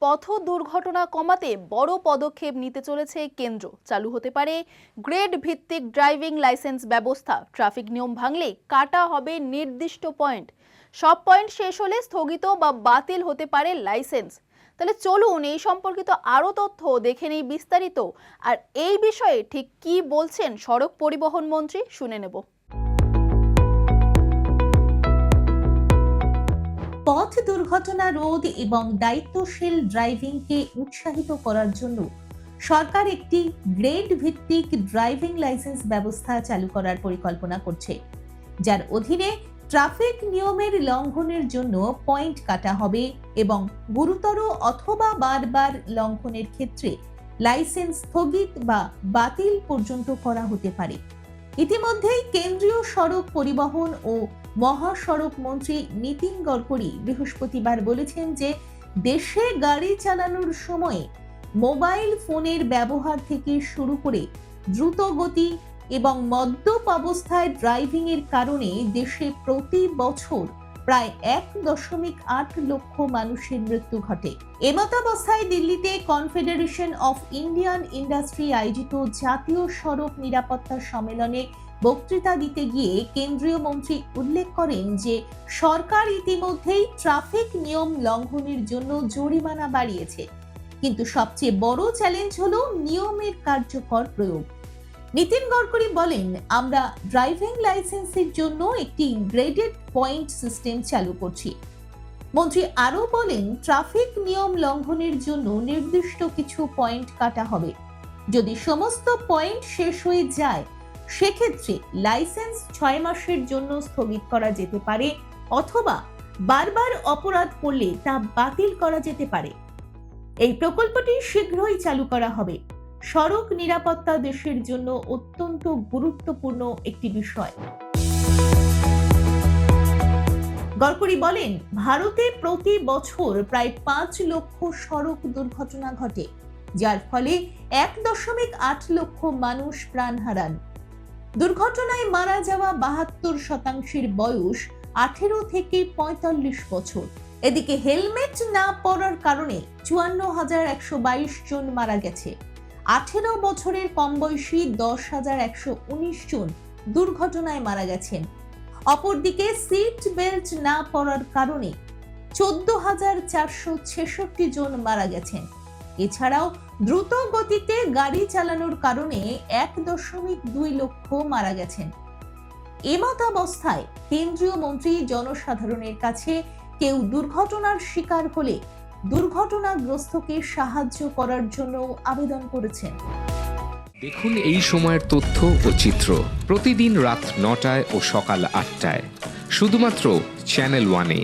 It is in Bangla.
পথ দুর্ঘটনা কমাতে বড় পদক্ষেপ নিতে চলেছে কেন্দ্র। চালু হতে পারে গ্রেড ভিত্তিক ড্রাইভিং লাইসেন্স ব্যবস্থা। ট্রাফিক নিয়ম ভাঙলে কাটা হবে নির্দিষ্ট পয়েন্ট। সব পয়েন্ট শেষ হলে স্থগিত বা বাতিল হতে পারে লাইসেন্স। তাহলে চলুন এই সম্পর্কিত আরো তথ্য দেখে নেই বিস্তারিত। আর এই বিষয়ে ঠিক কি বলছেন সড়ক পরিবহন মন্ত্রী, শুনে নেব। পথ দুর্ঘটনা রোধ এবং দায়িত্বশীল ড্রাইভিংকে উৎসাহিত করার জন্য সরকার একটি গ্রেড ভিত্তিক ড্রাইভিং লাইসেন্স ব্যবস্থা চালু করার পরিকল্পনা করছে, যার অধীনে ট্রাফিক নিয়মের লঙ্ঘনের জন্য পয়েন্ট কাটা হবে এবং গুরুতর অথবা বারবার লঙ্ঘনের ক্ষেত্রে লাইসেন্স স্থগিত বা বাতিল পর্যন্ত করা হতে পারে। ইতিমধ্যেই কেন্দ্রীয় সড়ক পরিবহন ও মহাসড়ক মন্ত্রী নীতিন গডকরি বৃহস্পতিবার বলেছেন যে দেশে গাড়ি চালানোর সময়ে মোবাইল ফোনের ব্যবহার থেকে শুরু করে দ্রুত গতি এবং মদ্যপ অবস্থায় ড্রাইভিং এর কারণে দেশে প্রতি বছর প্রায় 1.8 লক্ষ মানুষের মৃত্যু ঘটে। এমতাবস্থায় দিল্লিতে কনফেডারেশন অফ ইন্ডিয়ান ইন্ডাস্ট্রি আয়োজিত জাতীয় সড়ক নিরাপত্তা সম্মেলনে বক্তৃতা দিতে গিয়ে কেন্দ্রীয় মন্ত্রী উল্লেখ করেন যে সরকার ইতিমধ্যেই ট্রাফিক নিয়ম লঙ্ঘনের জন্য জরিমানা বাড়িয়েছে, কিন্তু সবচেয়ে বড় চ্যালেঞ্জ হলো নিয়মের কার্যকর প্রয়োগ। নীতিন গডকরি বলেন, আমরা ড্রাইভিং লাইসেন্সের জন্য একটি গ্রেডেড পয়েন্ট সিস্টেম চালু করছি। মন্ত্রী আরো বলেন, ট্রাফিক নিয়ম লঙ্ঘনের জন্য নির্দিষ্ট কিছু পয়েন্ট কাটা হবে। যদি সমস্ত পয়েন্ট শেষ হয়ে যায় সেক্ষেত্রে লাইসেন্স 6 মাসের জন্য স্থগিত করা যেতে পারে অথবা বারবার অপরাধ করলে তা বাতিল করা যেতে পারে। এই প্রকল্পটি শীঘ্রই চালু করা হবে। সড়ক নিরাপত্তা দেশের জন্য অত্যন্ত গুরুত্বপূর্ণ একটি বিষয়। গডকরি বলেন, ভারতে প্রতি বছর প্রায় 5 লক্ষ সড়ক দুর্ঘটনা ঘটে, যার ফলে 1.8 লক্ষ মানুষ প্রাণ হারান। দুর্ঘটনায় মারা যাওয়া 72% বয়স 18 থেকে 45 বছর। এদিকে হেলমেট না পরার কারণে 54,122 জন মারা গেছে। 18 বছরের কম বয়সী 10,119 জন দুর্ঘটনায় মারা গেছেন। অপরদিকে সিট বেল্ট না পরার কারণে 14,466 জন মারা গেছেন। এছাড়াও দ্রুত গতিতে গাড়ি চালানোর কারণে 1.2 লক্ষ মারা গেছেন। এমতাবস্থায় কেন্দ্রীয় মন্ত্রী জনসাধারণের কাছে কেউ দুর্ঘটনার শিকার হলে দুর্ঘটনাগ্রস্তকে সাহায্য করার জন্য আবেদন করেছেন। দেখুন এই সময়ের তথ্য ও চিত্র প্রতিদিন রাত 9টায় ও সকাল 8টায় শুধুমাত্র চ্যানেল 1-এ।